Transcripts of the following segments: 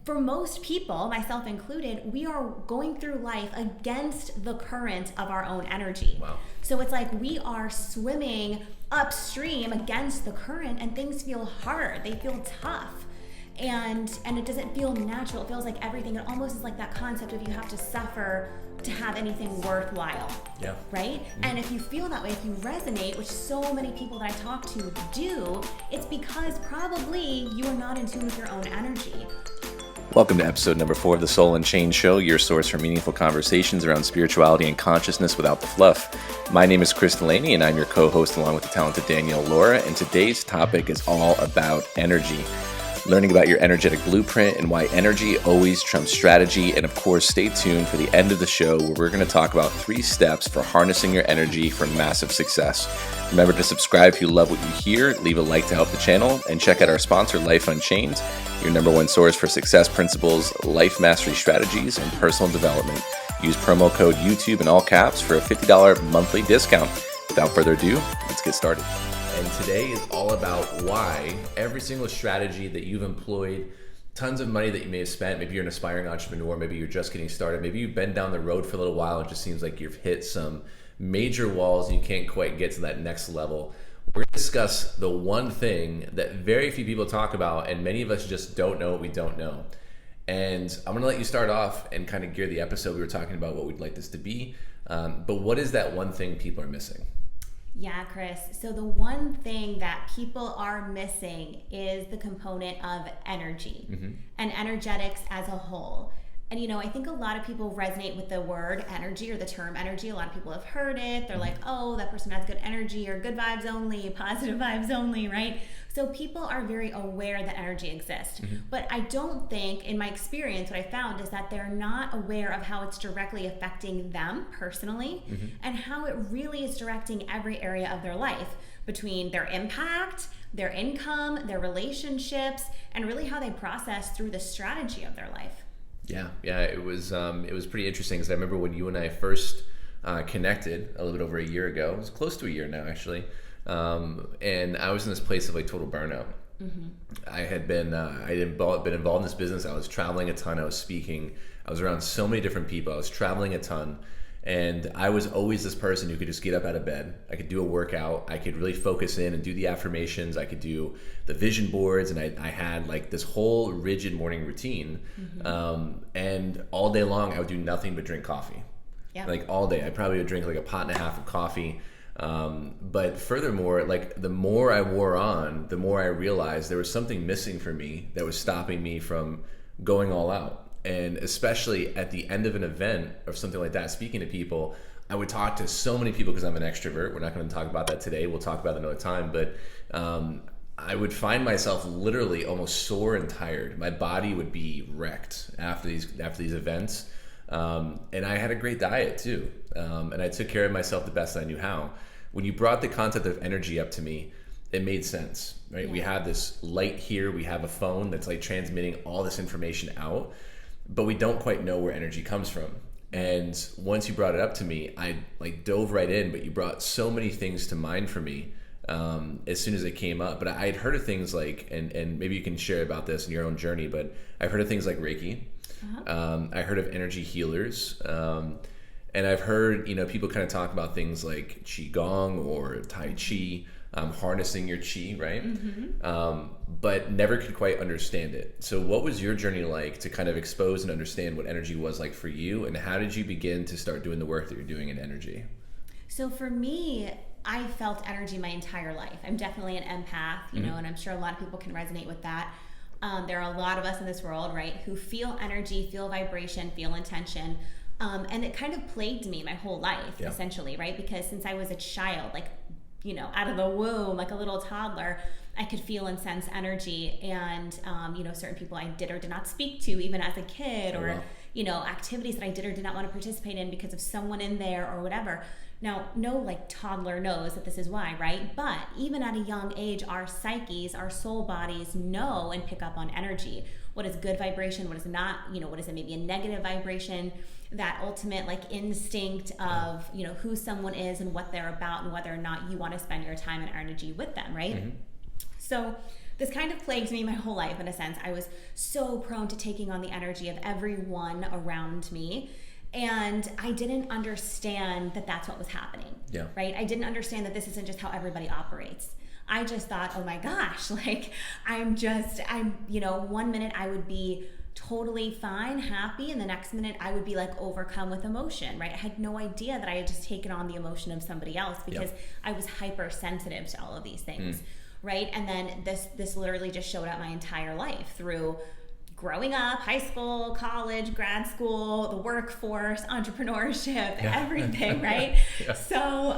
for most people, myself included, we are going through life against the current of our own energy. Wow. So it's like we are swimming upstream against the current, and things feel hard. They feel tough. And it doesn't feel natural. It feels like everything, it almost is like that concept of you have to suffer to have anything worthwhile. Yeah. Right? Mm-hmm. And if you feel that way, if you resonate, which so many people that I talk to do, it's because probably you are not in tune with your own energy. Welcome to episode number 4 of the Soul Unchained Show, your source for meaningful conversations around spirituality and consciousness without the fluff. My name is Chris and I'm your co-host along with the talented Danielle Laura, and today's topic is all about energy. Learning about your energetic blueprint and why energy always trumps strategy. And of course, stay tuned for the end of the show where we're going to talk about 3 steps for harnessing your energy for massive success. Remember to subscribe if you love what you hear, leave a like to help the channel, and check out our sponsor, Life Unchained, your number 1 source for success principles, life mastery strategies, and personal development. Use promo code YouTube in all caps for a $50 monthly discount. Without further ado, let's get started. And today is all about why every single strategy that you've employed, tons of money that you may have spent, maybe you're an aspiring entrepreneur, maybe you're just getting started, maybe you've been down the road for a little while and it just seems like you've hit some major walls and you can't quite get to that next level. We're going to discuss the one thing that very few people talk about and many of us just don't know what we don't know. And I'm going to let you start off and kind of gear the episode. We were talking about what we'd like this to be, but what is that one thing people are missing? Yeah, Chris. So the one thing that people are missing is the component of energy and energetics as a whole. And, you know, I think a lot of people resonate with the word energy or the term energy. A lot of people have heard it. They're like, oh, that person has good energy or good vibes only, positive vibes only, right? So people are very aware that energy exists. But I don't think, in my experience, what I found is that they're not aware of how it's directly affecting them personally and how it really is directing every area of their life between their impact, their income, their relationships, and really how they process through the strategy of their life. Yeah, it was pretty interesting because I remember when you and I first connected a little bit over a year ago. It was close to a year now, actually. And I was in this place of like total burnout. I had been involved in this business. I was traveling a ton. I was speaking. I was around so many different people. I was traveling a ton. And I was always this person who could just get up out of bed. I could do a workout. I could really focus in and do the affirmations. I could do the vision boards. And I had like this whole rigid morning routine. And all day long, I would do nothing but drink coffee. Yeah. Like all day. I probably would drink like a pot and a half of coffee. But furthermore, like the more I wore on, the more I realized there was something missing for me that was stopping me from going all out. And especially at the end of an event or something like that, speaking to people, I would talk to so many people because I'm an extrovert. We're not going to talk about that today. We'll talk about it another time. But I would find myself literally almost sore and tired. My body would be wrecked after these events. And I had a great diet too. And I took care of myself the best I knew how. When you brought the concept of energy up to me, it made sense, right? Yeah. We have this light here. We have a phone that's like transmitting all this information out, but we don't quite know where energy comes from. And once you brought it up to me, I like dove right in, but you brought so many things to mind for me as soon as it came up. But I had heard of things like, and maybe you can share about this in your own journey, but I've heard of things like Reiki. I heard of energy healers. And I've heard, people kind of talk about things like Qigong or Tai Chi, harnessing your Qi, right? But never could quite understand it. So what was your journey like to kind of expose and understand what energy was like for you? And how did you begin to start doing the work that you're doing in energy? So for me, I felt energy my entire life. I'm definitely an empath, and I'm sure a lot of people can resonate with that. There are a lot of us in this world, right, who feel energy, feel vibration, feel intention. And it kind of plagued me my whole life, essentially, right? Because since I was a child, like, out of the womb, like a little toddler, I could feel and sense energy. And, certain people I did or did not speak to even as a kid, activities that I did or did not want to participate in because of someone in there or whatever. Now, no like toddler knows that this is why, right? But even at a young age, our psyches, our soul bodies know and pick up on energy. What is good vibration? What is not? What is it maybe a negative vibration? That ultimate like instinct of, who someone is and what they're about and whether or not you want to spend your time and energy with them, right? So this kind of plagued me my whole life in a sense. I was so prone to taking on the energy of everyone around me. And I didn't understand that that's what was happening, right? I didn't understand that this isn't just how everybody operates. I just thought, oh my gosh, like I'm, you know, one minute I would be totally fine, happy, and the next minute I would be like overcome with emotion, right? I had no idea that I had just taken on the emotion of somebody else because I was hypersensitive to all of these things, right? And then this literally just showed up my entire life through growing up, high school, college, grad school, the workforce, entrepreneurship, everything, right? So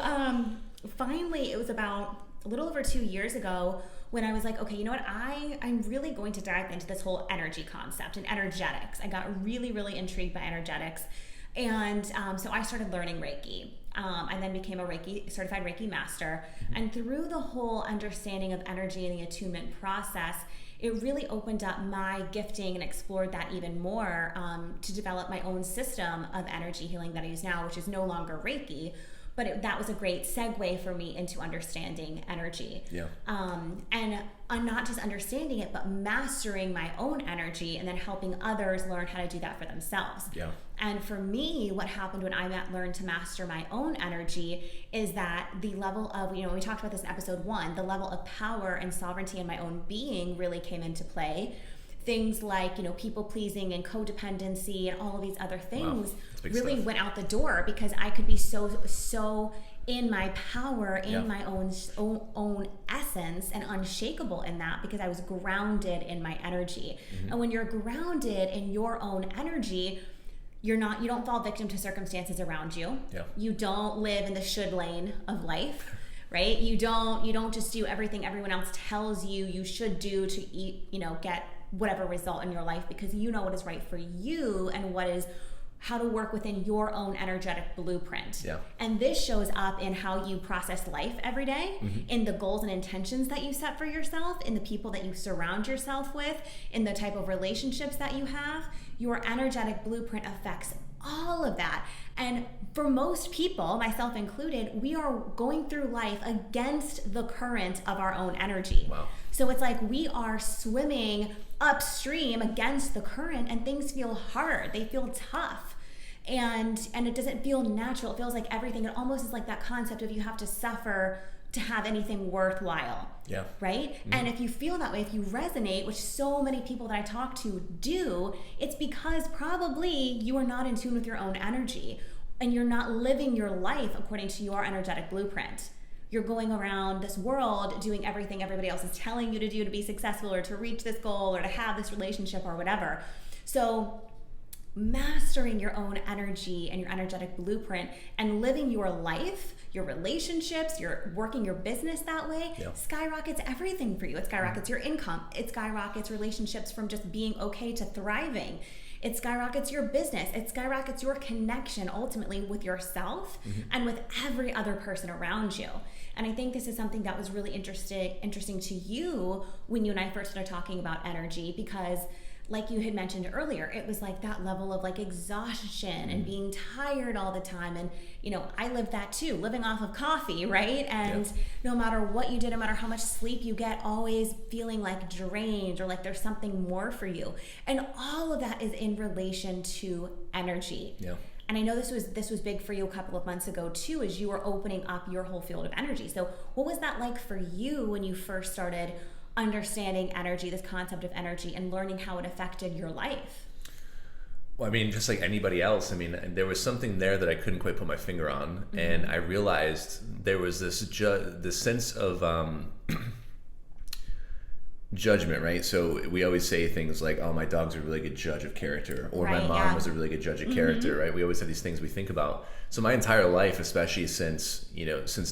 finally, it was about a little over 2 years ago when I was like, okay, you know what? I'm really going to dive into this whole energy concept and energetics. I got really, really intrigued by energetics. And so I started learning Reiki. I then became a certified Reiki master. And through the whole understanding of energy and the attunement process, it really opened up my gifting and explored that even more to develop my own system of energy healing that I use now, which is no longer Reiki, but that was a great segue for me into understanding energy. And not just understanding it, but mastering my own energy and then helping others learn how to do that for themselves. And for me, what happened when I learned to master my own energy is that the level of, you know, we talked about this in episode 1, the level of power and sovereignty in my own being really came into play. Things like, you know, people pleasing and codependency and all of these other things really went out the door because I could be so in my power, in my own essence, and unshakable in that because I was grounded in my energy. And when you're grounded in your own energy, you don't fall victim to circumstances around you. You don't live in the should lane of life. Right? You don't just do everything everyone else tells you should do to get whatever result in your life because you know what is right for you and how to work within your own energetic blueprint. And this shows up in how you process life every day, in the goals and intentions that you set for yourself, in the people that you surround yourself with, in the type of relationships that you have. Your energetic blueprint affects all of that. And for most people, myself included, we are going through life against the current of our own energy. So it's like we are swimming upstream against the current and things feel hard. They feel tough. And it doesn't feel natural. It feels like everything, it almost is like that concept of you have to suffer to have anything worthwhile. Right? And if you feel that way, if you resonate, which so many people that I talk to do, it's because probably you are not in tune with your own energy and you're not living your life according to your energetic blueprint. You're going around this world doing everything everybody else is telling you to do to be successful or to reach this goal or to have this relationship or whatever. So mastering your own energy and your energetic blueprint and living your life, your relationships, you're working your business that way, skyrockets everything for you. It skyrockets your income. It skyrockets relationships from just being okay to thriving. It skyrockets your business. It skyrockets your connection ultimately with yourself and with every other person around you. And I think this is something that was really interesting to you when you and I first started talking about energy because like you had mentioned earlier, it was like that level of like exhaustion and being tired all the time. And, you know, I lived that too, living off of coffee, right? And no matter what you did, no matter how much sleep you get, always feeling like drained or like there's something more for you. And all of that is in relation to energy. And I know this was big for you a couple of months ago too, as you were opening up your whole field of energy. So what was that like for you when you first started understanding energy, this concept of energy, and learning how it affected your life? Well, I mean, just like anybody else, I mean, there was something there that I couldn't quite put my finger on, and I realized there was this sense of judgment, right? So we always say things like, "Oh, my dog's a really good judge of character," or "My mom was a really good judge of character," right? We always have these things we think about. So my entire life, especially since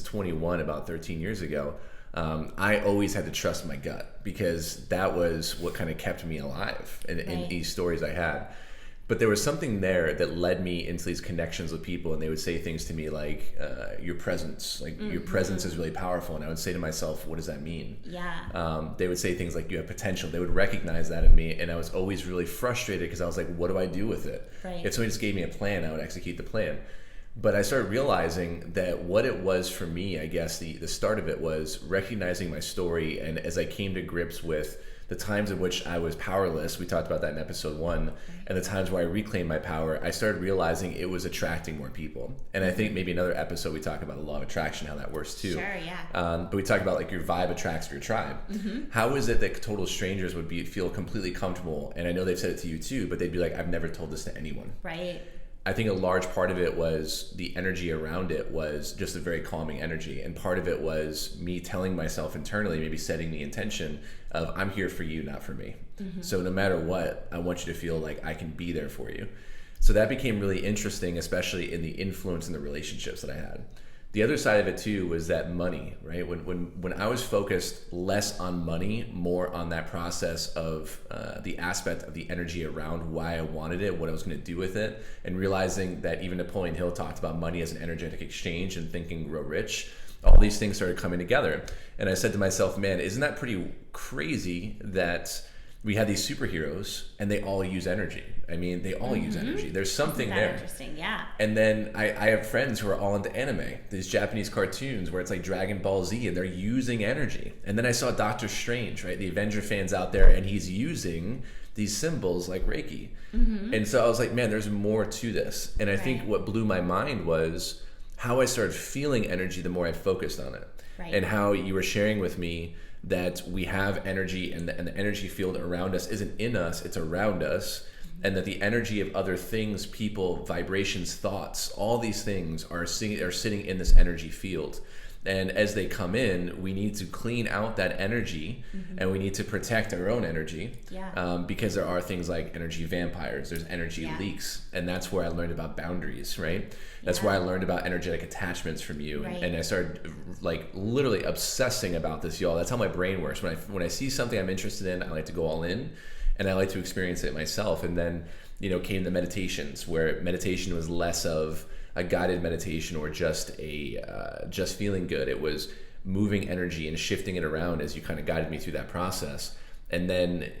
21, about 13 years ago. I always had to trust my gut because that was what kind of kept me alive in these stories I had. But there was something there that led me into these connections with people, and they would say things to me like, your presence is really powerful. And I would say to myself, what does that mean? They would say things like, you have potential. They would recognize that in me. And I was always really frustrated because I was like, what do I do with it? If somebody just gave me a plan, I would execute the plan. But I started realizing that what it was for me, I guess the start of it was recognizing my story. And as I came to grips with the times in which I was powerless, we talked about that in episode 1, and the times where I reclaimed my power, I started realizing it was attracting more people. And I think maybe another episode we talk about the law of attraction, how that works too. Sure, yeah. But we talk about like your vibe attracts your tribe. How is it that total strangers would feel completely comfortable? And I know they've said it to you too, but they'd be like, I've never told this to anyone. Right. I think a large part of it was the energy around it was just a very calming energy. And part of it was me telling myself internally, maybe setting the intention of, I'm here for you, not for me. So no matter what, I want you to feel like I can be there for you. So that became really interesting, especially in the influence in the relationships that I had. The other side of it too was that money, right? When I was focused less on money, more on that process of the aspect of the energy around why I wanted it, what I was going to do with it, and realizing that even Napoleon Hill talked about money as an energetic exchange and thinking grow rich, all these things started coming together. And I said to myself, man, isn't that pretty crazy that we had these superheroes and they all use energy? I mean, they all use energy. There's something Isn't that there. Interesting, yeah. And then I have friends who are all into anime, these Japanese cartoons where it's like Dragon Ball Z, and they're using energy. And then I saw Doctor Strange, right? The Avenger fans out there, and he's using these symbols like Reiki. And so I was like, man, there's more to this. And I think what blew my mind was how I started feeling energy the more I focused on it. And how you were sharing with me that we have energy, and the energy field around us isn't in us, it's around us. And that the energy of other things, people, vibrations, thoughts, all these things are sitting in this energy field. And as they come in, we need to clean out that energy, and we need to protect our own energy. Because there are things like energy vampires, there's energy leaks. And that's where I learned about boundaries, right? That's where I learned about energetic attachments from you. And I started like literally obsessing about this, y'all. That's how my brain works. When I see something I'm interested in, I like to go all in. And I like to experience it myself. And then, came the meditations, where meditation was less of a guided meditation or just feeling good. It was moving energy and shifting it around as you kind of guided me through that process. And then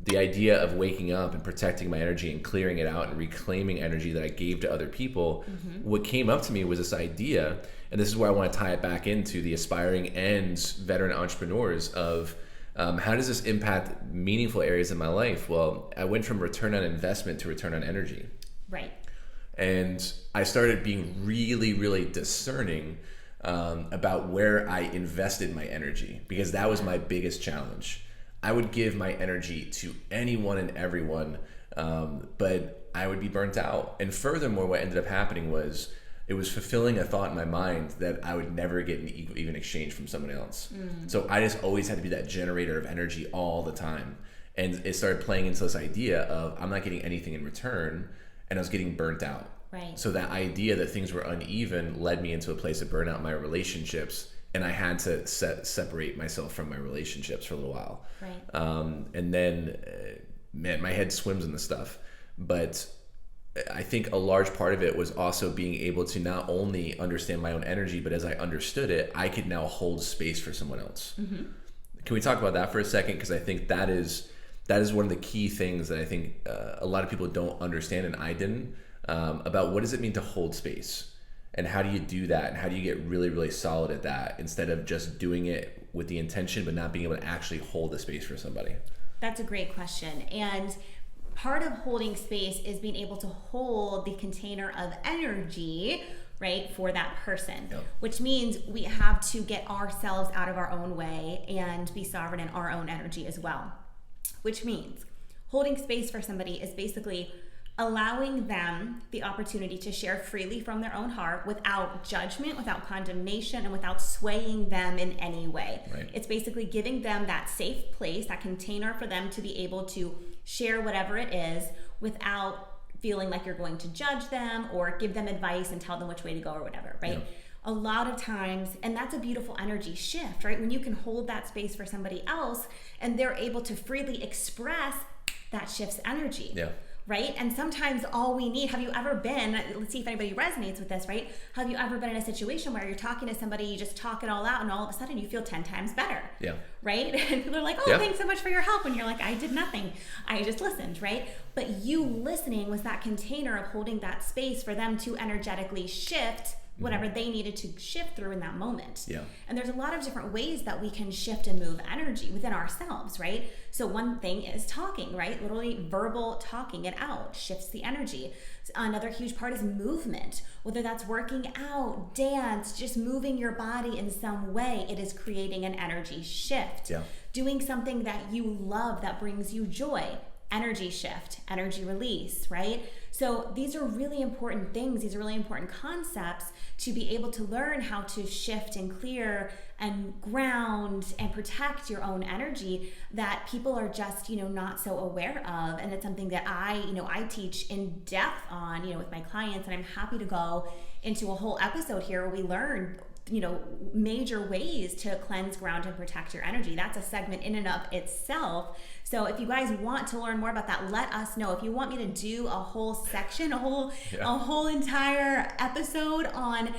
the idea of waking up and protecting my energy and clearing it out and reclaiming energy that I gave to other people, what came up to me was this idea, and this is where I want to tie it back into the aspiring and veteran entrepreneurs of, how does this impact meaningful areas in my life? Well, I went from return on investment to return on energy. Right. And I started being really, really discerning about where I invested my energy, because that was my biggest challenge. I would give my energy to anyone and everyone, but I would be burnt out. And furthermore, what ended up happening was it was fulfilling a thought in my mind that I would never get an even exchange from someone else. So I just always had to be that generator of energy all the time. And it started playing into this idea of I'm not getting anything in return, and I was getting burnt out. Right. So that idea that things were uneven led me into a place of burnout in my relationships, and I had to separate myself from my relationships for a little while. Right. And then, man, my head swims in this stuff. But I think a large part of it was also being able to not only understand my own energy, but as I understood it, I could now hold space for someone else. Can we talk about that for a second? Because I think that is one of the key things that I think a lot of people don't understand, and I didn't, about what does it mean to hold space, and how do you do that, and how do you get really, really solid at that instead of just doing it with the intention but not being able to actually hold the space for somebody? That's a great question. And part of holding space is being able to hold the container of energy, right, for that person, which means we have to get ourselves out of our own way and be sovereign in our own energy as well. Which means holding space for somebody is basically allowing them the opportunity to share freely from their own heart without judgment, without condemnation, and without swaying them in any way. Right. It's basically giving them that safe place, that container for them to be able to share whatever it is without feeling like you're going to judge them or give them advice and tell them which way to go or whatever, right? A lot of times, and that's a beautiful energy shift, right? When you can hold that space for somebody else and they're able to freely express, that shifts energy. right? And sometimes all we need, have you ever been, let's see if anybody resonates with this, right? Have you ever been in a situation where you're talking to somebody, you just talk it all out, and all of a sudden you feel 10 times better? Yeah. Right? And people are like, oh, thanks so much for your help. And you're like, I did nothing. I just listened, right? But you listening was that container of holding that space for them to energetically shift whatever they needed to shift through in that moment. Yeah. And there's a lot of different ways that we can shift and move energy within ourselves, right? So one thing is talking, right? Literally verbal talking it out shifts the energy. Another huge part is movement, whether that's working out, dance, just moving your body in some way, it is creating an energy shift. Yeah. Doing something that you love that brings you joy, energy shift, energy release, right? So these are really important things. These are really important concepts to be able to learn how to shift and clear and ground and protect your own energy that people are just, not so aware of. And it's something that I teach in depth on, with my clients, and I'm happy to go into a whole episode here where we learn major ways to cleanse, ground, and protect your energy. That's a segment in and of itself. So if you guys want to learn more about that, let us know. If you want me to do a whole section, a whole entire episode on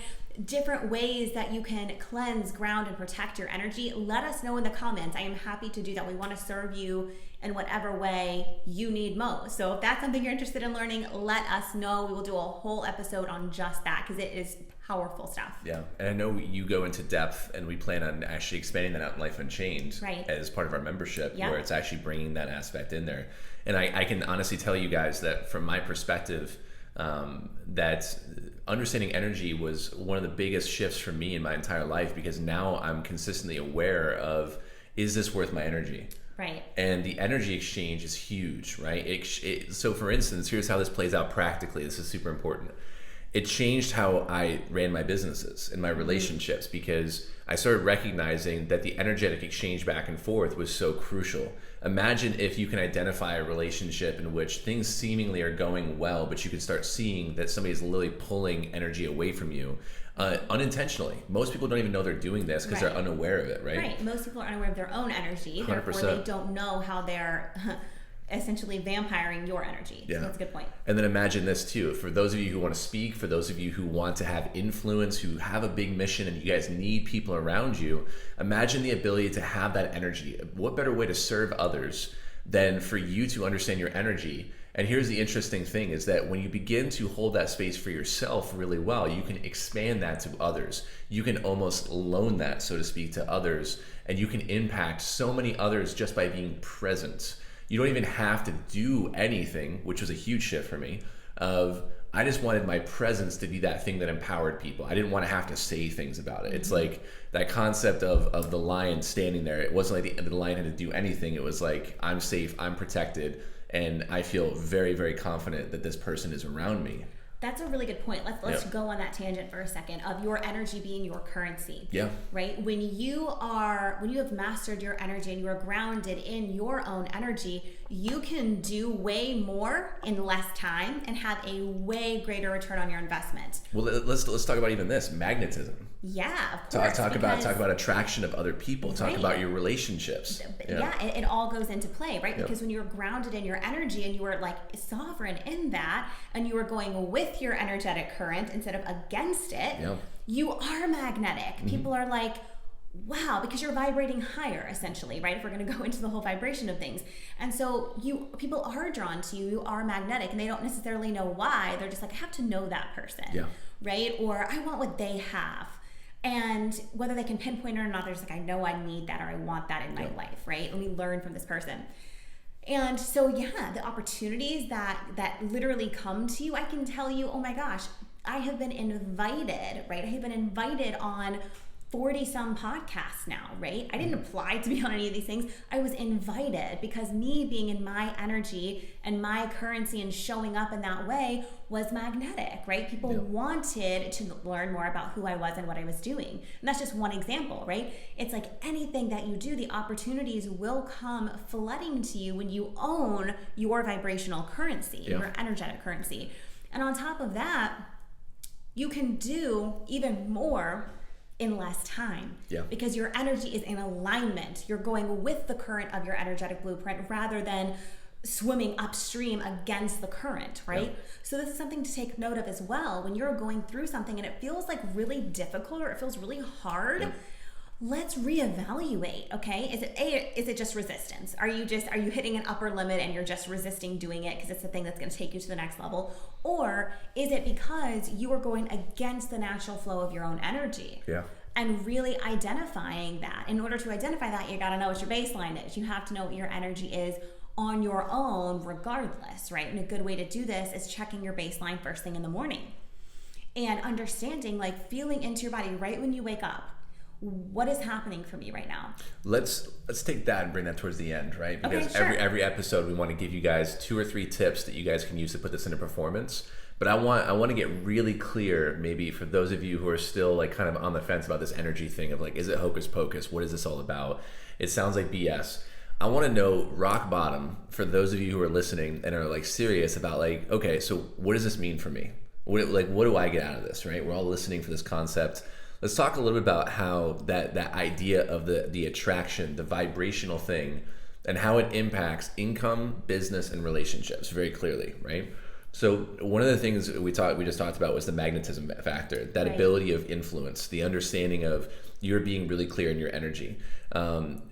different ways that you can cleanse, ground, and protect your energy, let us know in the comments. I am happy to do that. We want to serve you in whatever way you need most. So if that's something you're interested in learning, let us know. We will do a whole episode on just that because it is powerful stuff. Yeah, and I know you go into depth, and we plan on actually expanding that out in Life Unchained as part of our membership, where it's actually bringing that aspect in there. And I can honestly tell you guys that from my perspective, that understanding energy was one of the biggest shifts for me in my entire life, because now I'm consistently aware of, is this worth my energy? Right. And the energy exchange is huge, right? So for instance, here's how this plays out practically. This is super important. It changed how I ran my businesses and my relationships, because I started recognizing that the energetic exchange back and forth was so crucial. Imagine if you can identify a relationship in which things seemingly are going well, but you can start seeing that somebody is literally pulling energy away from you unintentionally. Most people don't even know they're doing this because they're unaware of it, right? Right. Most people are unaware of their own energy. 100%. Therefore, they don't know how they're essentially vampiring your energy. Yeah. So that's a good point. And then imagine this too, for those of you who want to speak, for those of you who want to have influence, who have a big mission, and you guys need people around you, imagine the ability to have that energy. What better way to serve others than for you to understand your energy? And here's the interesting thing, is that when you begin to hold that space for yourself really well, you can expand that to others. You can almost loan that, so to speak, to others, and you can impact so many others just by being present. You don't even have to do anything, which was a huge shift for me. I just wanted my presence to be that thing that empowered people. I didn't want to have to say things about it. It's like that concept of the lion standing there. It wasn't like the lion had to do anything. It was like, I'm safe, I'm protected, and I feel very, very confident that this person is around me. That's a really good point. Let's go on that tangent for a second of your energy being your currency. Yeah. Right? When you have mastered your energy and you are grounded in your own energy, you can do way more in less time and have a way greater return on your investment. Well, let's talk about even this, magnetism. Yeah, of course. Talk about attraction of other people. Talk about your relationships. Yeah, it all goes into play, right? Because when you're grounded in your energy and you are like sovereign in that, and you are going with your energetic current instead of against it, you are magnetic. People are like, wow, because you're vibrating higher, essentially, right? If we're going to go into the whole vibration of things. And so people are drawn to you, you are magnetic, and they don't necessarily know why. They're just like, I have to know that person, right? Or I want what they have. And whether they can pinpoint it or not, they're just like, I know I need that, or I want that in my life, right? And we learn from this person. And so, the opportunities that literally come to you, I can tell you, oh my gosh, I have been invited, right? I have been invited on 40 some podcasts now, right? I didn't apply to be on any of these things. I was invited because me being in my energy and my currency and showing up in that way was magnetic, right? People wanted to learn more about who I was and what I was doing. And that's just one example, right? It's like anything that you do, the opportunities will come flooding to you when you own your vibrational currency, your energetic currency. And on top of that, you can do even more in less time, because your energy is in alignment. You're going with the current of your energetic blueprint rather than swimming upstream against the current, right? Yeah. So this is something to take note of as well. When you're going through something and it feels like really difficult or it feels really hard, Yeah. let's reevaluate, okay? Is it just resistance? Are you hitting an upper limit and you're just resisting doing it because it's the thing that's going to take you to the next level? Or is it because you are going against the natural flow of your own energy? Yeah. And really identifying that. In order to identify that, you got to know what your baseline is. You have to know what your energy is on your own regardless, right? And a good way to do this is checking your baseline first thing in the morning and understanding, like feeling into your body right when you wake up. What is happening for me right now? Let's take that and bring that towards the end, right? Because Okay, sure. every episode we want to give you guys 2 or 3 tips that you guys can use to put this into performance. But I want to get really clear, maybe for those of you who are still like kind of on the fence about this energy thing of like, is it hocus pocus? What is this all about? It sounds like BS. I want to know rock bottom for those of you who are listening and are like serious about like, okay, so what does this mean for me? What do I get out of this, right? We're all listening for this concept. Let's talk a little bit about how that idea of the attraction, the vibrational thing, and how it impacts income, business, and relationships very clearly, right? So one of the things we just talked about was the magnetism factor, that right. ability of influence, the understanding of you're being really clear in your energy.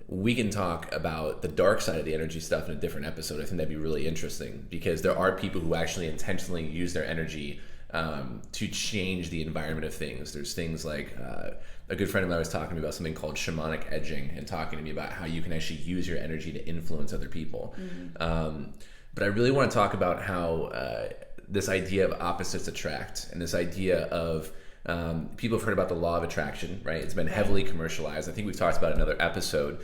We can talk about the dark side of the energy stuff in a different episode. I think that'd be really interesting because there are people who actually intentionally use their energy to change the environment of things. There's things like a good friend of mine was talking to me about something called shamanic edging and talking to me about how you can actually use your energy to influence other people. Mm-hmm. But I really want to talk about how this idea of opposites attract and this idea of people have heard about the law of attraction, right? It's been heavily commercialized. I think we've talked about it in another episode.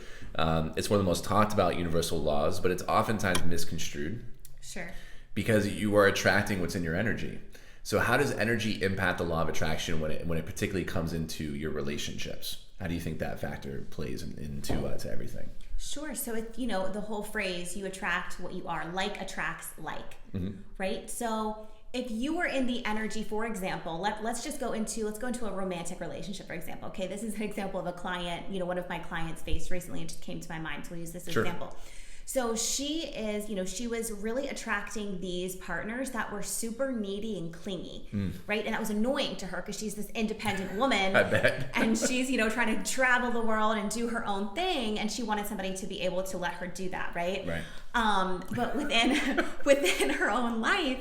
It's one of the most talked about universal laws, but it's oftentimes misconstrued. Sure. Because you are attracting what's in your energy. So how does energy impact the law of attraction when it particularly comes into your relationships? How do you think that factor plays into to everything? Sure. So the whole phrase, you attract what you are, like attracts like, mm-hmm. right? So if you were in the energy, for example, let's go into a romantic relationship, for example. Okay, this is an example of a client, one of my clients faced recently. It just came to my mind, so we'll use this Sure. example. So she was really attracting these partners that were super needy and clingy, right? And that was annoying to her because she's this independent woman. I bet. And she's, trying to travel the world and do her own thing. And she wanted somebody to be able to let her do that, right? Right. But within her own life,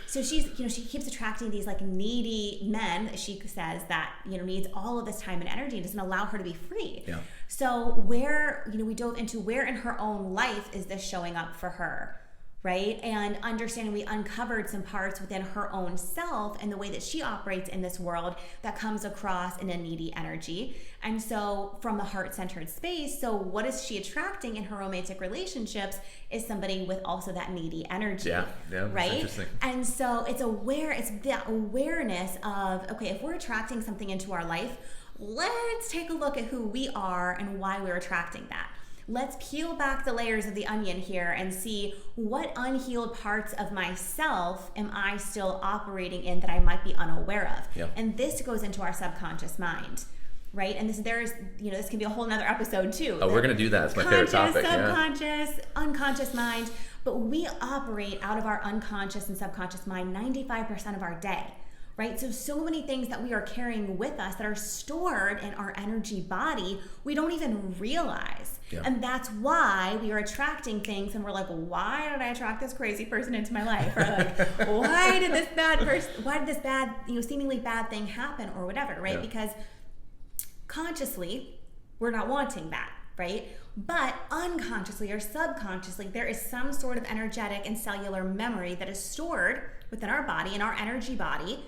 so she's, she keeps attracting these like needy men that she says that, needs all of this time and energy and doesn't allow her to be free. Yeah. So where, we dove into where in her own life is this showing up for her, right? And understanding we uncovered some parts within her own self and the way that she operates in this world that comes across in a needy energy. And so from a heart-centered space, so what is she attracting in her romantic relationships is somebody with also that needy energy. Yeah, right? Interesting. And so it's that awareness of, okay, if we're attracting something into our life, let's take a look at who we are and why we're attracting that. Let's peel back the layers of the onion here and see what unhealed parts of myself am I still operating in that I might be unaware of. Yeah. And this goes into our subconscious mind, right? And this can be a whole nother episode too. Oh, we're going to do that. It's my favorite topic. Subconscious, unconscious mind. But we operate out of our unconscious and subconscious mind 95% of our day. Right? So many things that we are carrying with us that are stored in our energy body, we don't even realize. Yeah. And that's why we are attracting things and we're like, why did I attract this crazy person into my life? Or like, why did this bad, seemingly bad thing happen or whatever, right? Yeah. Because consciously, we're not wanting that, right? But unconsciously or subconsciously, there is some sort of energetic and cellular memory that is stored within our body, in our energy body,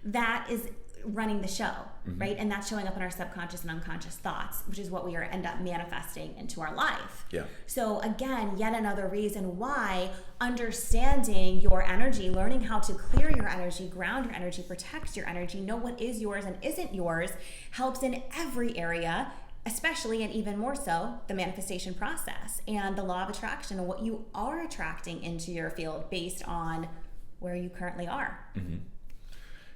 that is running the show, mm-hmm. right? And that's showing up in our subconscious and unconscious thoughts, which is what we end up manifesting into our life. Yeah. So again, yet another reason why understanding your energy, learning how to clear your energy, ground your energy, protect your energy, know what is yours and isn't yours, helps in every area, especially and even more so the manifestation process and the law of attraction and what you are attracting into your field based on where you currently are. Mm-hmm.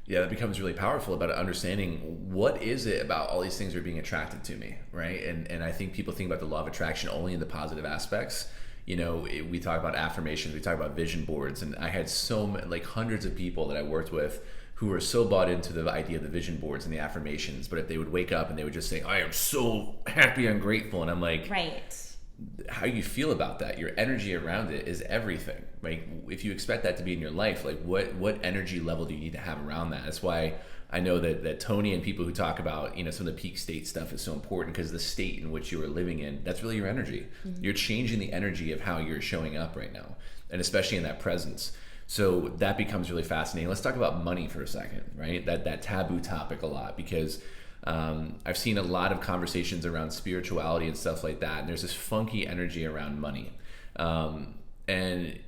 Yeah, that becomes really powerful about understanding what is it about all these things that are being attracted to me, right? And I think people think about the law of attraction only in the positive aspects. we talk about affirmations, we talk about vision boards, and I had so many, like hundreds of people that I worked with who were so bought into the idea of the vision boards and the affirmations, but if they would wake up and they would just say, I am so happy and grateful, and I'm like, right. How you feel about that, your energy around it is everything. Like if you expect that to be in your life, like what energy level do you need to have around that? That's why I know that Tony and people who talk about, some of the peak state stuff is so important, because the state in which you are living in, that's really your energy. Mm-hmm. You're changing the energy of how you're showing up right now, and especially in that presence. So that becomes really fascinating. Let's talk about money for a second, right? That taboo topic a lot, because I've seen a lot of conversations around spirituality and stuff like that, and there's this funky energy around money. And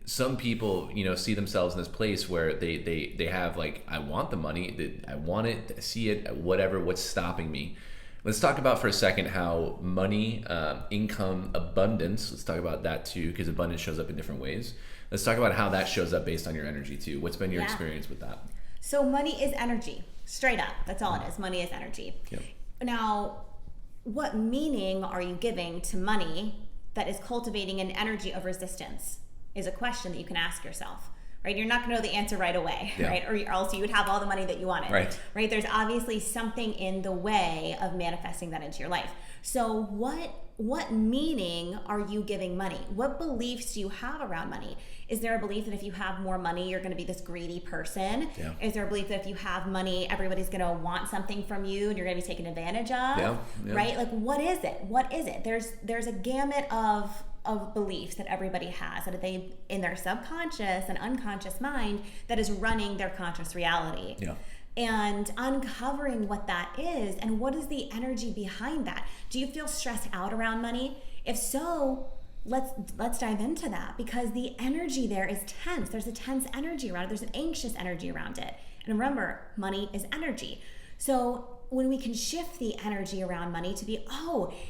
some people, see themselves in this place where they have like, I want the money, I want it, I see it, whatever, what's stopping me? Let's talk about for a second how money, income, abundance, let's talk about that too, because abundance shows up in different ways. Let's talk about how that shows up based on your energy too. What's been your experience with that? So money is energy, straight up. That's all it is. Money is energy. Yep. Now, what meaning are you giving to money that is cultivating an energy of resistance is a question that you can ask yourself, right? You're not going to know the answer right away, right? Or else you would have all the money that you wanted, right? There's obviously something in the way of manifesting that into your life. So what meaning are you giving money? What beliefs do you have around money? Is there a belief that if you have more money, you're going to be this greedy person? Yeah. Is there a belief that if you have money, everybody's going to want something from you and you're going to be taken advantage of? Yeah. Right? Like, what is it? What is it? There's a gamut of beliefs that everybody has, that they in their subconscious and unconscious mind that is running their conscious reality. Yeah. And uncovering what that is and what is the energy behind that. Do you feel stressed out around money? If so, let's dive into that, because the energy there is tense. There's a tense energy around it. There's an anxious energy around it. And remember, money is energy. So when we can shift the energy around money to be,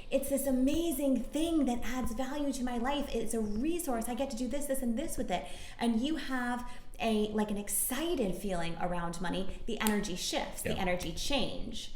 it's this amazing thing that adds value to my life. It's a resource. I get to do this, this, and this with it. And you have an excited feeling around money, the energy shifts, the energy changes.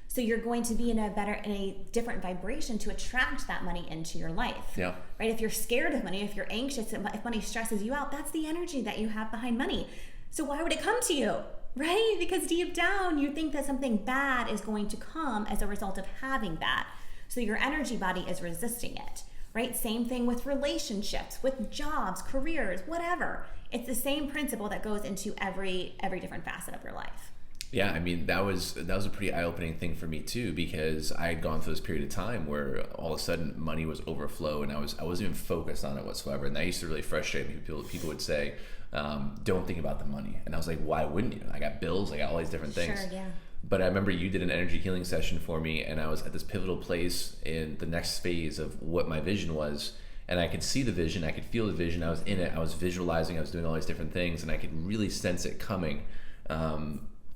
So you're going to be in a different vibration to attract that money into your life. Yeah. Right? If you're scared of money, if you're anxious, if money stresses you out, that's the energy that you have behind money. So why would it come to you? Right? Because deep down, you think that something bad is going to come as a result of having that. So your energy body is resisting it. Right? Same thing with relationships, with jobs, careers, whatever. It's the same principle that goes into every different facet of your life. Yeah, I mean, that was a pretty eye-opening thing for me too, because I had gone through this period of time where all of a sudden money was overflow, and I wasn't even focused on it whatsoever. And that used to really frustrate me. People would say, don't think about the money. And I was like, why wouldn't you? I got bills, I got all these different things. Sure, yeah. But I remember you did an energy healing session for me, and I was at this pivotal place in the next phase of what my vision was. And I could see the vision, I could feel the vision, I was in it, I was visualizing, I was doing all these different things, and I could really sense it coming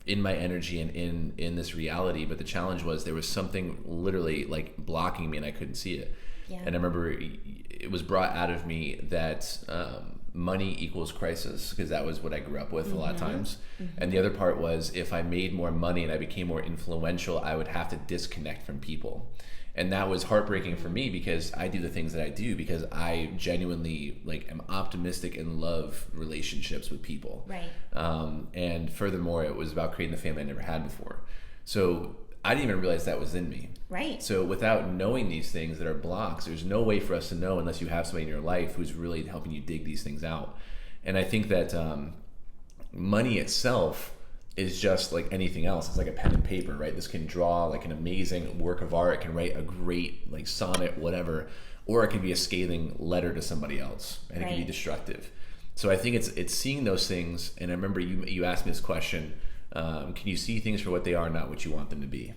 in my energy and in this reality. But the challenge was there was something literally like blocking me, and I couldn't see it. Yeah. And I remember it was brought out of me that money equals crisis, because that was what I grew up with a lot of times. And the other part was, if I made more money and I became more influential, I would have to disconnect from people. And that was heartbreaking for me, because I do the things that I do because I genuinely am optimistic and love relationships with people. Right. And furthermore, it was about creating the family I never had before. So I didn't even realize that was in me. Right. So without knowing these things that are blocks, there's no way for us to know unless you have somebody in your life who's really helping you dig these things out. And I think that money itself is just like anything else. It's like a pen and paper, right? This can draw like an amazing work of art. It can write a great sonnet, whatever, or it can be a scathing letter to somebody else, and it can be destructive. So I think it's seeing those things. And I remember you asked me this question. Can you see things for what they are, not what you want them to be?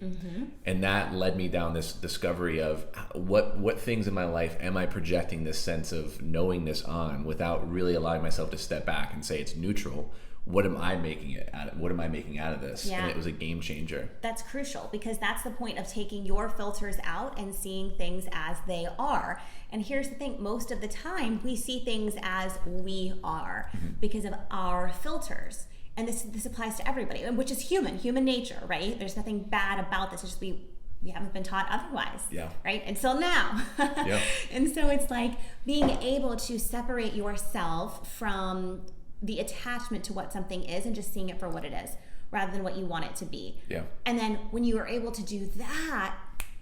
And that led me down this discovery of what things in my life am I projecting this sense of knowingness on, without really allowing myself to step back and say it's neutral. What am I making out of this? Yeah. And it was a game changer. That's crucial, because that's the point of taking your filters out and seeing things as they are. And here's the thing, most of the time we see things as we are because of our filters. And this applies to everybody, which is human nature, right? There's nothing bad about this. It's just we haven't been taught otherwise, Yeah. right? Until now. Yeah. And so it's like being able to separate yourself from the attachment to what something is and just seeing it for what it is, rather than what you want it to be. Yeah. And then when you are able to do that,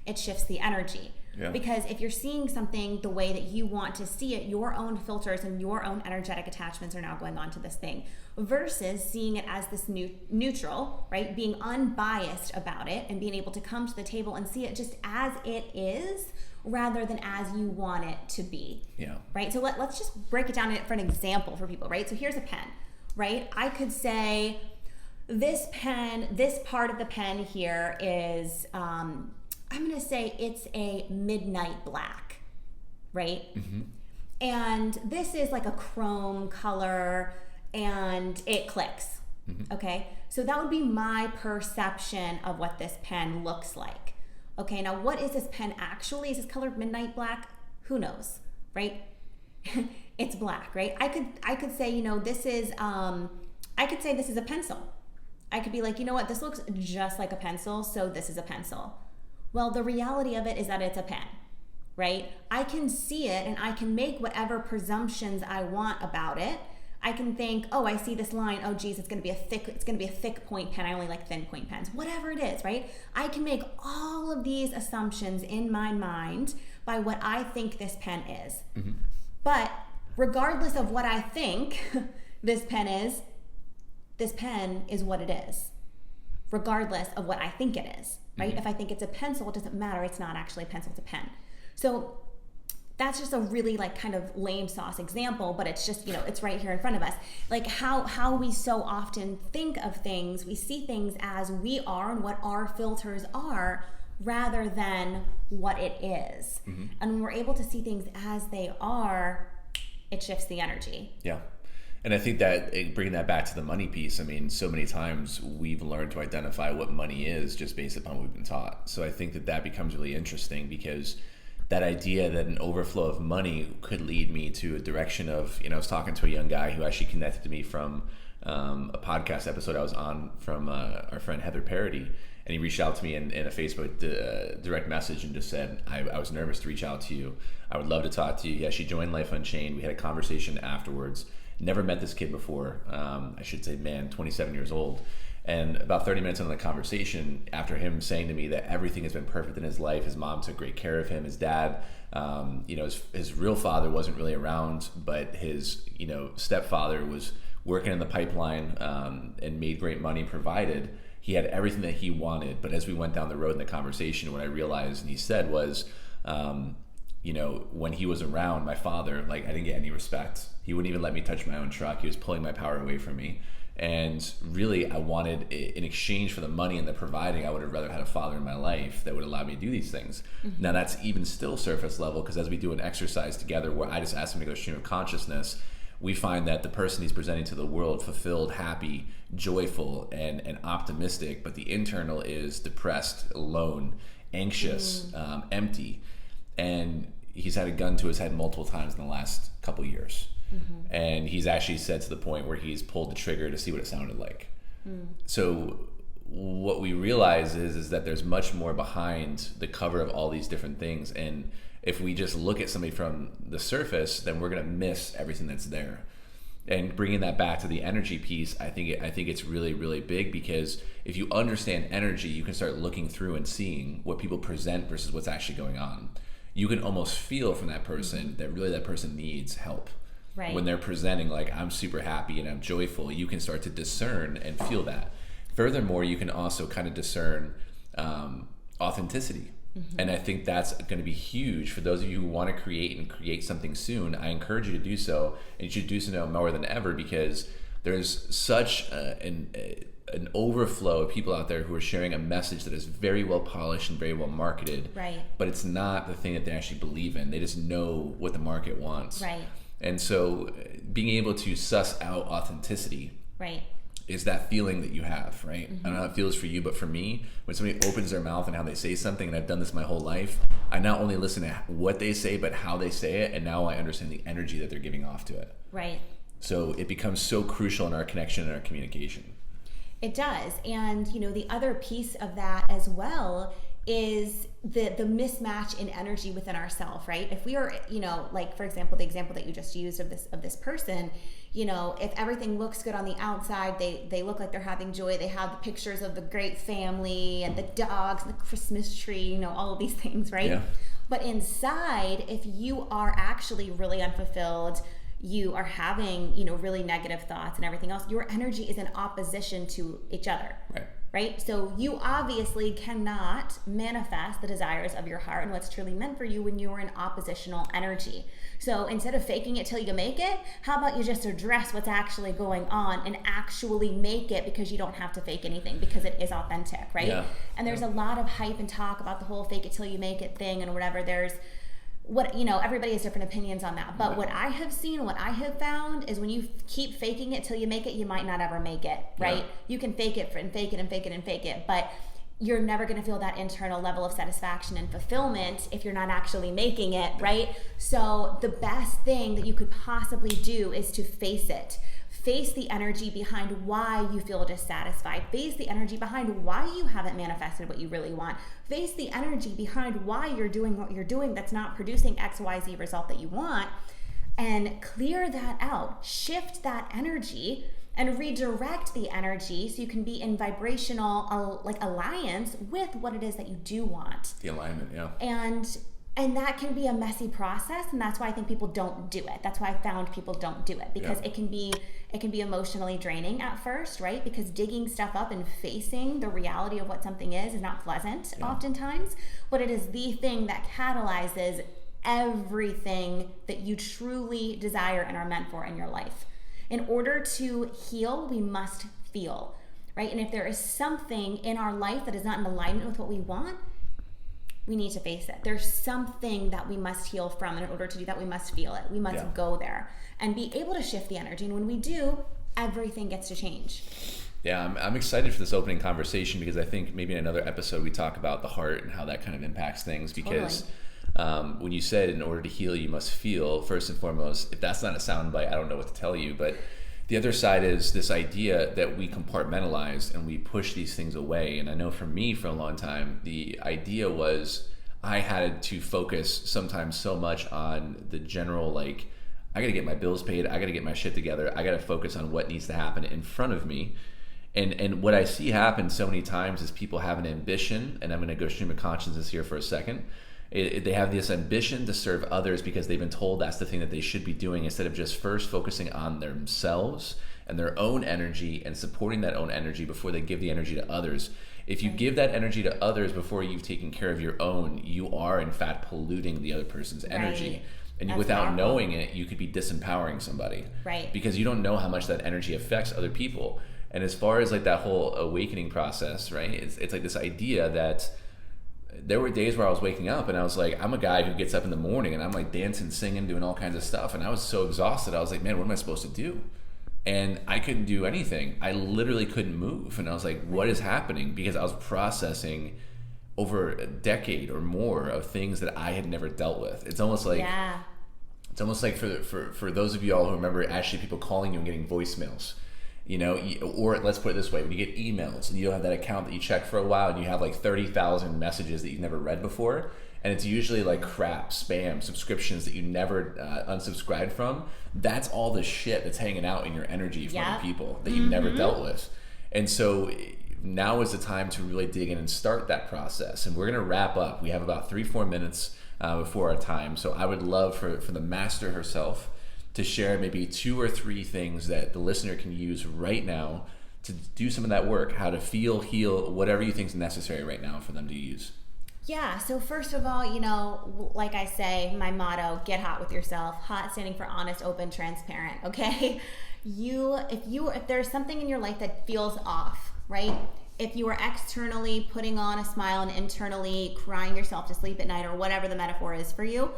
it shifts the energy. Yeah. Because if you're seeing something the way that you want to see it, your own filters and your own energetic attachments are now going on to this thing, versus seeing it as this neutral, right? Being unbiased about it and being able to come to the table and see it just as it is, rather than as you want it to be. Yeah. Right? So let's just break it down for an example for people, right? So here's a pen, right? I could say this pen, this part of the pen here is, I'm going to say it's a midnight black, right? Mm-hmm. And this is like a chrome color and it clicks, okay? So that would be my perception of what this pen looks like. Okay, now what is this pen actually? Is this colored midnight black? Who knows, right? It's black, right? I could say, you know, this is, I could say this is a pencil. I could be like, you know what, this looks just like a pencil, so this is a pencil. Well, the reality of it is that it's a pen, right? I can see it and I can make whatever presumptions I want about it. I can think, oh, I see this line. Oh, geez, it's going to be a thick point pen. I only like thin point pens. Whatever it is, right? I can make all of these assumptions in my mind by what I think this pen is. Mm-hmm. But regardless of what I think this pen is what it is, regardless of what I think it is, right? Mm-hmm. If I think it's a pencil, it doesn't matter. It's not actually a pencil, it's a pen. So that's just a really like kind of lame sauce example, but it's just, you know, it's right here in front of us. Like how we so often think of things, we see things as we are and what our filters are, rather than what it is. Mm-hmm. And when we're able to see things as they are, it shifts the energy. Yeah. And I think that bringing that back to the money piece, I mean, so many times we've learned to identify what money is just based upon what we've been taught. So I think that becomes really interesting, because that idea that an overflow of money could lead me to a direction of, you know, I was talking to a young guy who actually connected to me from a podcast episode I was on from our friend Heather Parody. And he reached out to me in a Facebook direct message and just said, I was nervous to reach out to you. I would love to talk to you. Yeah, she joined Life Unchained. We had a conversation afterwards. Never met this kid before. I should say, man, 27 years old. And about 30 minutes into the conversation, after him saying to me that everything has been perfect in his life, his mom took great care of him, his dad, you know, his real father wasn't really around, but his, you know, stepfather was working in the pipeline and made great money, provided. He had everything that he wanted. But as we went down the road in the conversation, what I realized and he said was, you know, when he was around, my father, like, I didn't get any respect. He wouldn't even let me touch my own truck. He was pulling my power away from me. And really, I wanted, in exchange for the money and the providing, I would have rather had a father in my life that would allow me to do these things. Mm-hmm. Now, that's even still surface level, because as we do an exercise together where I just ask him to go stream of consciousness, we find that the person he's presenting to the world fulfilled, happy, joyful, and optimistic, but the internal is depressed, alone, anxious, empty. And he's had a gun to his head multiple times in the last couple years. Mm-hmm. And he's actually said to the point where he's pulled the trigger to see what it sounded like. So what we realize is that there's much more behind the cover of all these different things. And if we just look at somebody from the surface, then we're going to miss everything that's there. And bringing that back to the energy piece, I think it's really, really big, because if you understand energy, you can start looking through and seeing what people present versus what's actually going on. You can almost feel from that person that really that person needs help. Right. When they're presenting like, I'm super happy and I'm joyful, you can start to discern and feel that. Furthermore, you can also kind of discern authenticity. Mm-hmm. And I think that's going to be huge for those of you who want to create something soon. I encourage you to do so, and you should do so now more than ever, because there's such an overflow of people out there who are sharing a message that is very well polished and very well marketed. Right. But it's not the thing that they actually believe in. They just know what the market wants. Right. And so being able to suss out authenticity is that feeling that you have, right? Mm-hmm. I don't know how it feels for you, but for me, when somebody opens their mouth and how they say something, and I've done this my whole life, I not only listen to what they say, but how they say it, and now I understand the energy that they're giving off to it. Right. So it becomes so crucial in our connection and our communication. It does. And, you know, the other piece of that as well is the mismatch in energy within ourselves, right? If we are, like for example, the example that you just used of this person, if everything looks good on the outside, they look like they're having joy, they have the pictures of the great family and the dogs and the Christmas tree, all of these things, right? Yeah. But inside, if you are actually really unfulfilled, you are having, really negative thoughts and everything else, your energy is in opposition to each other. Right? So you obviously cannot manifest the desires of your heart and what's truly meant for you when you are in oppositional energy. So instead of faking it till you make it, how about you just address what's actually going on and actually make it, because you don't have to fake anything, because it is authentic, right? Yeah. And there's a lot of hype and talk about the whole fake it till you make it thing and whatever. There's everybody has different opinions on that. But what I have seen, what I have found is when you keep faking it till you make it, you might not ever make it, right? Yeah. You can fake it and fake it and fake it and fake it, but you're never going to feel that internal level of satisfaction and fulfillment if you're not actually making it, right? So the best thing that you could possibly do is to face it. Face the energy behind why you feel dissatisfied. Face the energy behind why you haven't manifested what you really want. Face the energy behind why you're doing what you're doing that's not producing XYZ result that you want, and clear that out. Shift that energy and redirect the energy so you can be in vibrational alliance with what it is that you do want. The alignment, yeah. And that can be a messy process, and that's why I think people don't do it. That's why I found people don't do it, because it can be emotionally draining at first, right? Because digging stuff up and facing the reality of what something is not pleasant oftentimes, but it is the thing that catalyzes everything that you truly desire and are meant for in your life. In order to heal, we must feel, right? And if there is something in our life that is not in alignment with what we want, we need to face it. There's something that we must heal from, and in order to do that, we must feel it. We must go there and be able to shift the energy. And when we do, everything gets to change. Yeah, I'm excited for this opening conversation, because I think maybe in another episode we talk about the heart and how that kind of impacts things. Because when you said in order to heal, you must feel, first and foremost, if that's not a soundbite, I don't know what to tell you. But the other side is this idea that we compartmentalize and we push these things away. And I know for me, for a long time, the idea was I had to focus sometimes so much on the general, I got to get my bills paid, I got to get my shit together, I got to focus on what needs to happen in front of me. And what I see happen so many times is people have an ambition, and I'm going to go stream of consciousness here for a second. They have this ambition to serve others because they've been told that's the thing that they should be doing, instead of just first focusing on themselves and their own energy and supporting that own energy before they give the energy to others. If you give that energy to others before you've taken care of your own, you are in fact polluting the other person's energy. Right. And without knowing it, you could be disempowering somebody. Right. Because you don't know how much that energy affects other people. And as far as that whole awakening process, right, it's like this idea that there were days where I was waking up and I was like, I'm a guy who gets up in the morning and I'm dancing, singing, doing all kinds of stuff. And I was so exhausted. I was like, man, what am I supposed to do? And I couldn't do anything. I literally couldn't move. And I was like, what is happening? Because I was processing over a decade or more of things that I had never dealt with. It's almost like, it's almost like for those of you all who remember actually people calling you and getting voicemails. Or let's put it this way, when you get emails and you don't have that account that you check for a while and you have 30,000 messages that you've never read before, and it's usually crap, spam, subscriptions that you never unsubscribed from, that's all the shit that's hanging out in your energy from other people that you've never dealt with. And so now is the time to really dig in and start that process. And we're going to wrap up. We have about 3-4 minutes before our time. So I would love for the master herself to share maybe 2 or 3 things that the listener can use right now to do some of that work, how to feel, heal, whatever you think is necessary right now for them to use. Yeah, so first of all, like I say, my motto, get hot with yourself. Hot standing for honest, open, transparent, okay? If there's something in your life that feels off, right? If you are externally putting on a smile and internally crying yourself to sleep at night, or whatever the metaphor is for you,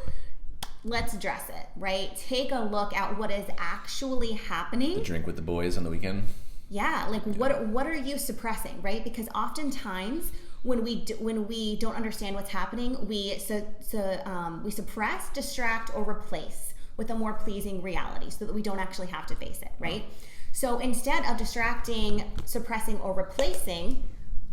let's address it, right? Take a look at what is actually happening. The drink with the boys on the weekend. Yeah, what are you suppressing, right? Because oftentimes when we don't understand what's happening, we suppress, distract, or replace with a more pleasing reality so that we don't actually have to face it, right? So instead of distracting, suppressing, or replacing,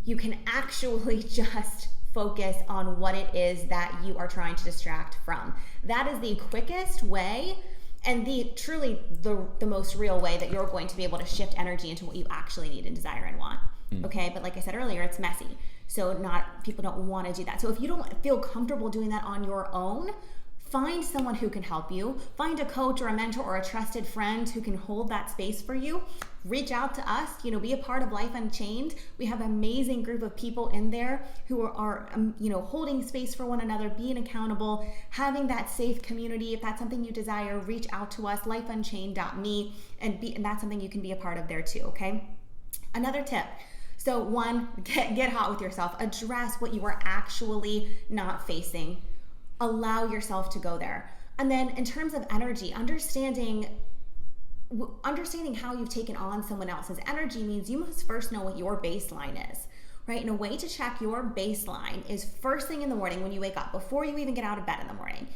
you can actually just focus on what it is that you are trying to distract from. That is the quickest way and truly the most real way that you're going to be able to shift energy into what you actually need and desire and want. Okay, but like I said earlier, it's messy. So people don't want to do that. So if you don't feel comfortable doing that on your own, find someone who can help you. Find a coach or a mentor or a trusted friend who can hold that space for you. Reach out to us, be a part of Life Unchained. We have an amazing group of people in there who are holding space for one another, being accountable, having that safe community. If that's something you desire, reach out to us, lifeunchained.me, and that's something you can be a part of there too, okay? Another tip. So one, get hot with yourself. Address what you are actually not facing. Allow yourself to go there. And then in terms of energy, understanding how you've taken on someone else's energy means you must first know what your baseline is, right? And a way to check your baseline is first thing in the morning when you wake up, before you even get out of bed in the morning.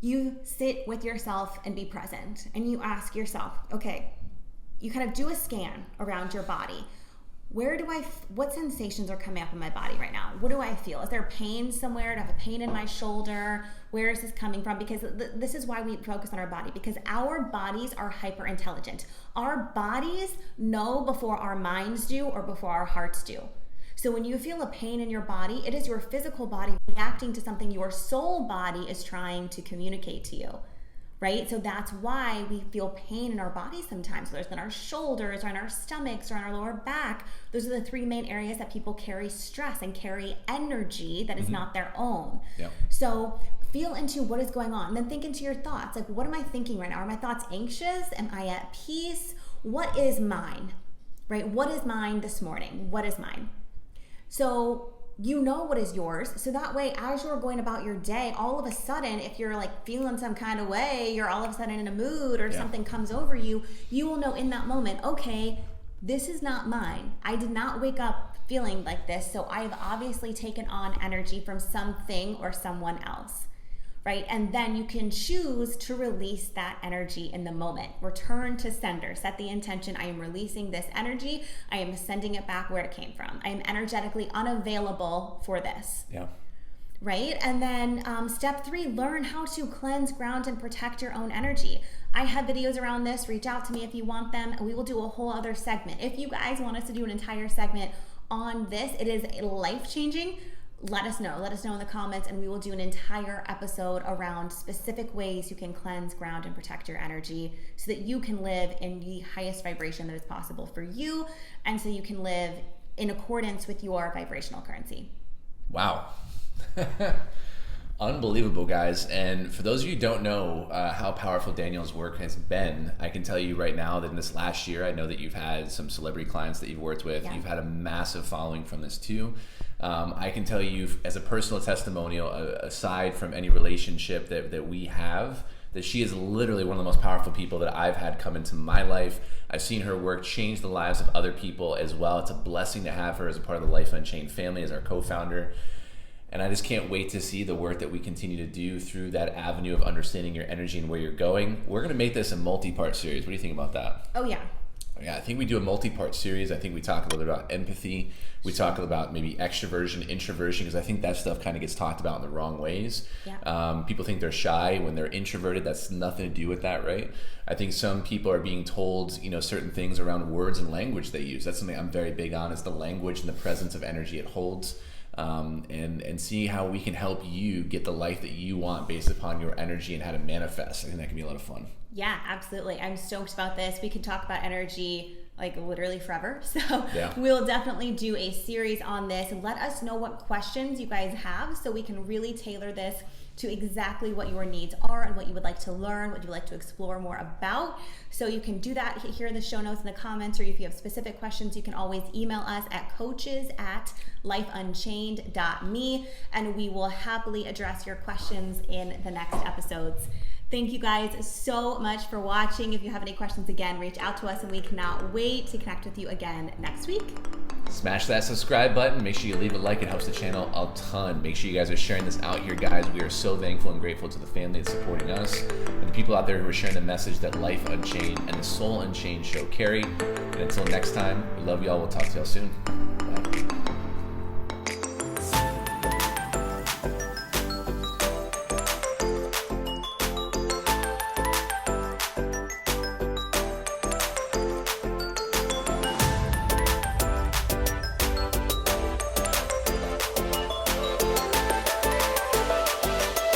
You sit with yourself and be present, and you ask yourself, okay, you kind of do a scan around your body. What sensations are coming up in my body right now? What do I feel? Is there pain somewhere? Do I have a pain in my shoulder? Where is this coming from? Because this is why we focus on our body, because our bodies are hyper intelligent. Our bodies know before our minds do or before our hearts do. So when you feel a pain in your body, it is your physical body reacting to something your soul body is trying to communicate to you. Right? So that's why we feel pain in our bodies sometimes, whether it's in our shoulders or in our stomachs or in our lower back. Those are the three main areas that people carry stress and carry energy that is not their own. Yep. So feel into what is going on, and then think into your thoughts. Like, what am I thinking right now? Are my thoughts anxious? Am I at peace? What is mine? Right? What is mine this morning? What is mine? So you know what is yours. So that way, as you're going about your day, all of a sudden, if you're like feeling some kind of way, you're all of a sudden in a mood or something comes over you, you will know in that moment, okay, this is not mine. I did not wake up feeling like this. So I have obviously taken on energy from something or someone else. Right? And then you can choose to release that energy in the moment. Return to sender. Set the intention. I am releasing this energy. I am sending it back where it came from. I am energetically unavailable for this. Yeah. Right? And then step 3, learn how to cleanse, ground, and protect your own energy. I have videos around this. Reach out to me if you want them. We will do a whole other segment. If you guys want us to do an entire segment on this, it is life-changing. Let us know in the comments, and we will do an entire episode around specific ways you can cleanse, ground, and protect your energy so that you can live in the highest vibration that is possible for you, and so you can live in accordance with your vibrational currency. Wow. Unbelievable, guys. And for those of you who don't know how powerful Danielle's work has been, I can tell you right now that in this last year, I know that you've had some celebrity clients that you've worked with. Yeah. You've had a massive following from this too. I can tell you as a personal testimonial, aside from any relationship that we have, that she is literally one of the most powerful people that I've had come into my life. I've seen her work change the lives of other people as well. It's a blessing to have her as a part of the Life Unchained family, as our co-founder. And I just can't wait to see the work that we continue to do through that avenue of understanding your energy and where you're going. We're going to make this a multi-part series. What do you think about that? Oh, yeah. Yeah, I think we do a multi-part series. I think we talk a little bit about empathy. We talk about maybe extroversion, introversion, because I think that stuff kind of gets talked about in the wrong ways. Yeah. People think they're shy when they're introverted. That's nothing to do with that, right? I think some people are being told, certain things around words and language they use. That's something I'm very big on, is the language and the presence of energy it holds. And see how we can help you get the life that you want based upon your energy and how to manifest. I think that can be a lot of fun. Yeah, absolutely. I'm stoked about this. We could talk about energy like literally forever. So yeah. We'll definitely do a series on this. Let us know what questions you guys have so we can really tailor this to exactly what your needs are and what you would like to learn, what you would like to explore more about. So you can do that here in the show notes in the comments, or if you have specific questions, you can always email us at coaches@lifeunchained.me, and we will happily address your questions in the next episodes. Thank you guys so much for watching. If you have any questions, again, reach out to us, and we cannot wait to connect with you again next week. Smash that subscribe button. Make sure you leave a like. It helps the channel a ton. Make sure you guys are sharing this out here, guys. We are so thankful and grateful to the family that's supporting us and the people out there who are sharing the message that Life Unchained and the Soul Unchained Show carry. And until next time, we love y'all. We'll talk to y'all soon.